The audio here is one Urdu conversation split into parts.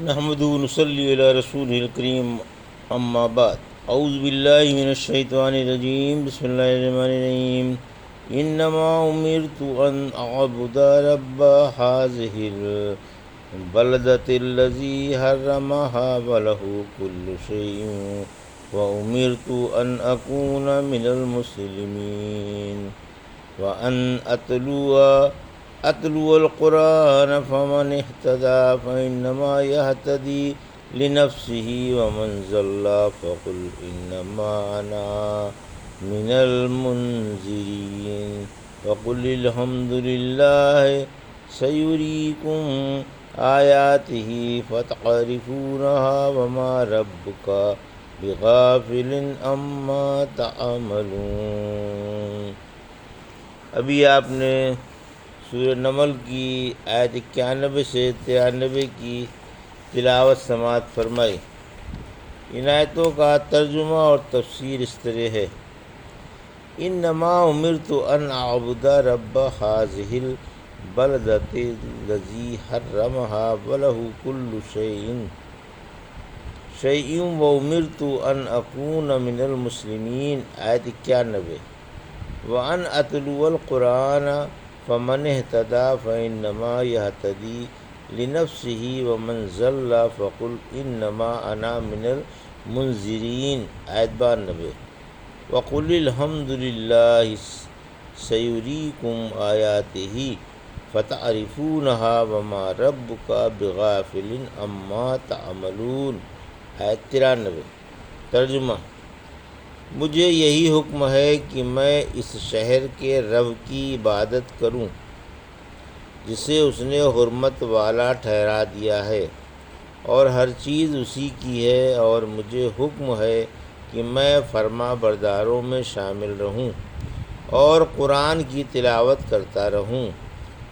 نحمدہ و نصلی علی رسول الکریم اما بعد اعوذ باللہ من الشیطان الرجیم بسم اللہ الرحمن الرحیم انما امرت ان اعبد رب هذه البلدۃ الذی حرمها وله كل شیء وامرت ان اکون من المسلمین وان اتلو القرآن فمن اهتدى فإنما يهتدي لنفسه ومن ضل فقل إنما أنا من المنذرين وقل الحمد لله سيريكم آياته فتعرفونها وما ربك بغافل عما تعملون۔ ابھی آپ نے سورہ نمل کی آیت 91 سے 93 کی تلاوت سماعت فرمائی۔ ان آیتوں کا ترجمہ اور تفسیر اس طرح ہے: انما امرت ان اعبد رب هذه البلدۃ الذی حرمها وله كل شیء وامرت ان اکون من المسلمین، آیت 91۔ وان اتلو القرآن فمن اهتدى فإنما يهتدي لنفسه ومن ضل فقل إنما أنا من المنذرين، آیت 92۔ وقل الحمد لله سيريكم آياته فتعرفونها وما ربك بغافل عما تعملون، آیت 93۔ ترجمہ: مجھے یہی حکم ہے کہ میں اس شہر کے رب کی عبادت کروں جسے اس نے حرمت والا ٹھہرا دیا ہے، اور ہر چیز اسی کی ہے، اور مجھے حکم ہے کہ میں فرما برداروں میں شامل رہوں اور قرآن کی تلاوت کرتا رہوں۔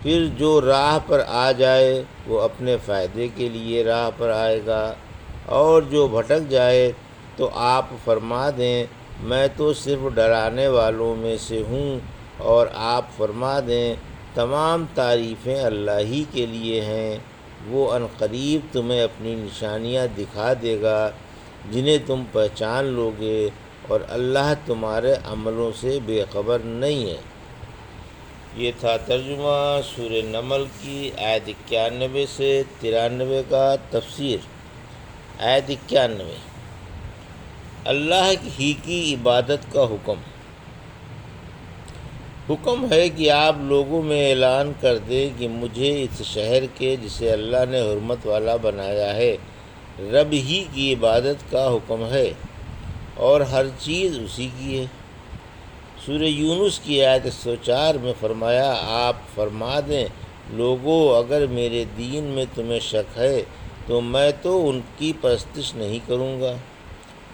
پھر جو راہ پر آ جائے وہ اپنے فائدے کے لیے راہ پر آئے گا، اور جو بھٹک جائے تو آپ فرما دیں میں تو صرف ڈرانے والوں میں سے ہوں، اور آپ فرما دیں تمام تعریفیں اللہ ہی کے لیے ہیں، وہ عنقریب تمہیں اپنی نشانیاں دکھا دے گا جنہیں تم پہچان لوگے، اور اللہ تمہارے عملوں سے بے خبر نہیں ہے۔ یہ تھا ترجمہ سورہ نمل کی آیت 91 سے 93 کا تفسیر۔ آیت 91: اللہ ہی کی عبادت کا حکم ہے کہ آپ لوگوں میں اعلان کر دیں کہ مجھے اس شہر کے جسے اللہ نے حرمت والا بنایا ہے رب ہی کی عبادت کا حکم ہے، اور ہر چیز اسی کی ہے۔ سورہ یونس کی آیت 104 میں فرمایا: آپ فرما دیں لوگو اگر میرے دین میں تمہیں شک ہے تو میں تو ان کی پرستش نہیں کروں گا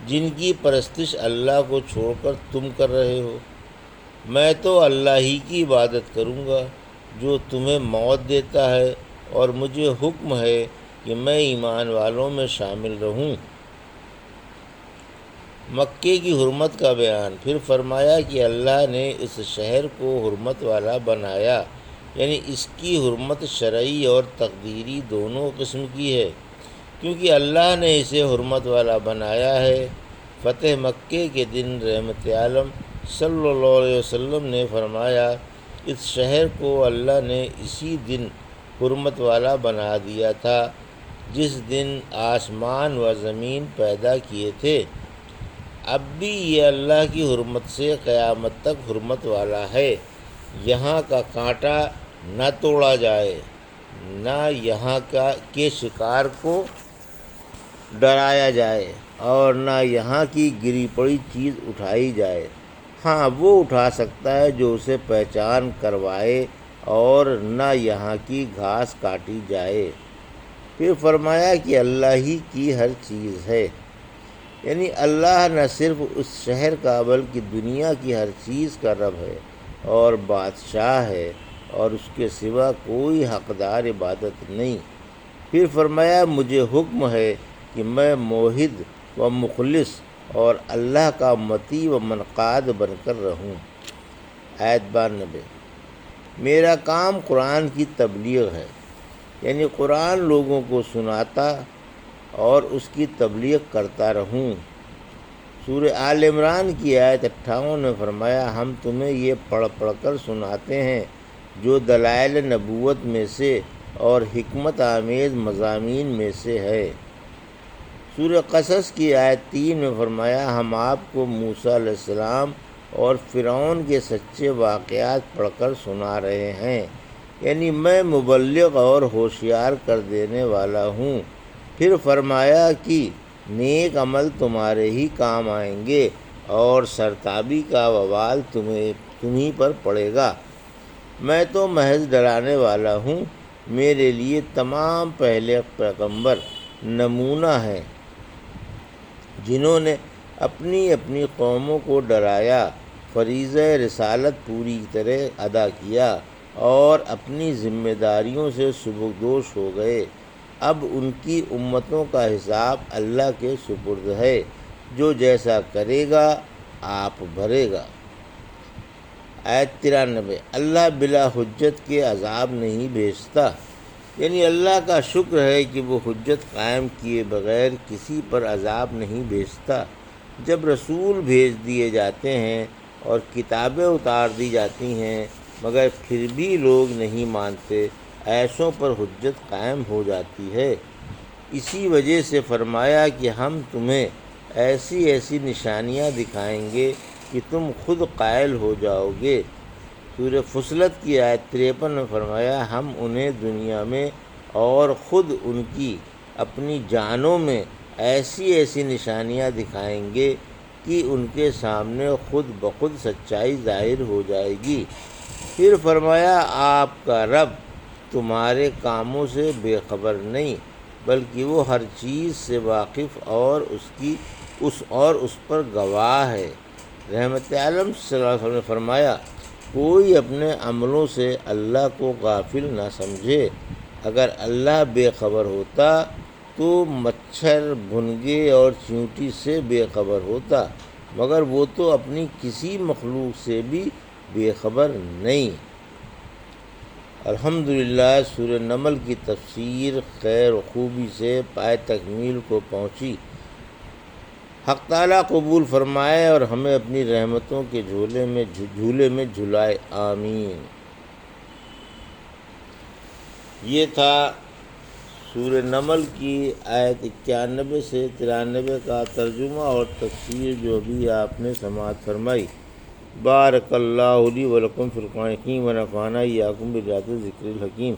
جن کی پرستش اللہ کو چھوڑ کر تم کر رہے ہو، میں تو اللہ ہی کی عبادت کروں گا جو تمہیں موت دیتا ہے، اور مجھے حکم ہے کہ میں ایمان والوں میں شامل رہوں۔ مکے کی حرمت کا بیان۔ پھر فرمایا کہ اللہ نے اس شہر کو حرمت والا بنایا، یعنی اس کی حرمت شرعی اور تقدیری دونوں قسم کی ہے، کیونکہ اللہ نے اسے حرمت والا بنایا ہے۔ فتح مکے کے دن رحمت عالم صلی اللہ علیہ وسلم نے فرمایا: اس شہر کو اللہ نے اسی دن حرمت والا بنا دیا تھا جس دن آسمان و زمین پیدا کیے تھے۔ اب بھی یہ اللہ کی حرمت سے قیامت تک حرمت والا ہے۔ یہاں کا کانٹا نہ توڑا جائے، نہ یہاں کے شکار کو ڈرایا جائے، اور نہ یہاں کی گری پڑی چیز اٹھائی جائے۔ ہاں وہ اٹھا سکتا ہے جو اسے پہچان کروائے، اور نہ یہاں کی گھاس کاٹی جائے۔ پھر فرمایا کہ اللہ ہی کی ہر چیز ہے، یعنی اللہ نہ صرف اس شہر کا بلکہ دنیا کی ہر چیز کا رب ہے اور بادشاہ ہے، اور اس کے سوا کوئی حقدار عبادت نہیں۔ پھر فرمایا مجھے حکم ہے کہ میں موحد و مخلص اور اللہ کا مطیع و منقاد بن کر رہوں۔ آیت 92۔ میرا کام قرآن کی تبلیغ ہے، یعنی قرآن لوگوں کو سناتا اور اس کی تبلیغ کرتا رہوں۔ سورہ آل عمران کی آیت 58 میں فرمایا ہم تمہیں یہ پڑھ پڑھ کر سناتے ہیں جو دلائل نبوت میں سے اور حکمت آمیز مضامین میں سے ہے۔ سورہ قصص کی آیت 3 میں فرمایا ہم آپ کو موسیٰ علیہ السلام اور فرعون کے سچے واقعات پڑھ کر سنا رہے ہیں، یعنی میں مبلغ اور ہوشیار کر دینے والا ہوں۔ پھر فرمایا کہ نیک عمل تمہارے ہی کام آئیں گے اور سرتابی کا وبال تمہیں پر پڑے گا۔ میں تو محض ڈرانے والا ہوں، میرے لیے تمام پہلے پیغمبر نمونہ ہیں جنہوں نے اپنی اپنی قوموں کو ڈرایا، فریضہ رسالت پوری طرح ادا کیا اور اپنی ذمہ داریوں سے سبکدوش ہو گئے۔ اب ان کی امتوں کا حساب اللہ کے سپرد ہے، جو جیسا کرے گا آپ بھرے گا۔ آیت 93 اللہ بلا حجت کے عذاب نہیں بھیجتا، یعنی اللہ کا شکر ہے کہ وہ حجت قائم کیے بغیر کسی پر عذاب نہیں بھیجتا۔ جب رسول بھیج دیے جاتے ہیں اور کتابیں اتار دی جاتی ہیں مگر پھر بھی لوگ نہیں مانتے، ایسوں پر حجت قائم ہو جاتی ہے۔ اسی وجہ سے فرمایا کہ ہم تمہیں ایسی ایسی نشانیاں دکھائیں گے کہ تم خود قائل ہو جاؤ گے۔ سورہ فصلت کی آیت 53 میں فرمایا ہم انہیں دنیا میں اور خود ان کی اپنی جانوں میں ایسی ایسی نشانیاں دکھائیں گے کہ ان کے سامنے خود بخود سچائی ظاہر ہو جائے گی۔ پھر فرمایا آپ کا رب تمہارے کاموں سے بے خبر نہیں، بلکہ وہ ہر چیز سے واقف اور اس پر گواہ ہے۔ رحمت عالم صلی اللہ علیہ وسلم نے فرمایا کوئی اپنے عملوں سے اللہ کو غافل نہ سمجھے، اگر اللہ بے خبر ہوتا تو مچھر، بھنگے اور چیونٹی سے بے خبر ہوتا، مگر وہ تو اپنی کسی مخلوق سے بھی بے خبر نہیں۔ الحمدللہ سورہ نمل کی تفسیر خیر و خوبی سے پائے تکمیل کو پہنچی۔ حق تعالیٰ قبول فرمائے اور ہمیں اپنی رحمتوں کے جھولے میں جھلائے، آمین۔ یہ تھا سورہ نمل کی آیت 91 سے 93 کا ترجمہ اور تفسیر جو بھی آپ نے سماعت فرمائی۔ بارک اللہ لی و لکم فی القرآن الحکیم و نفعنی ایاکم بآیات الذکر الحکیم۔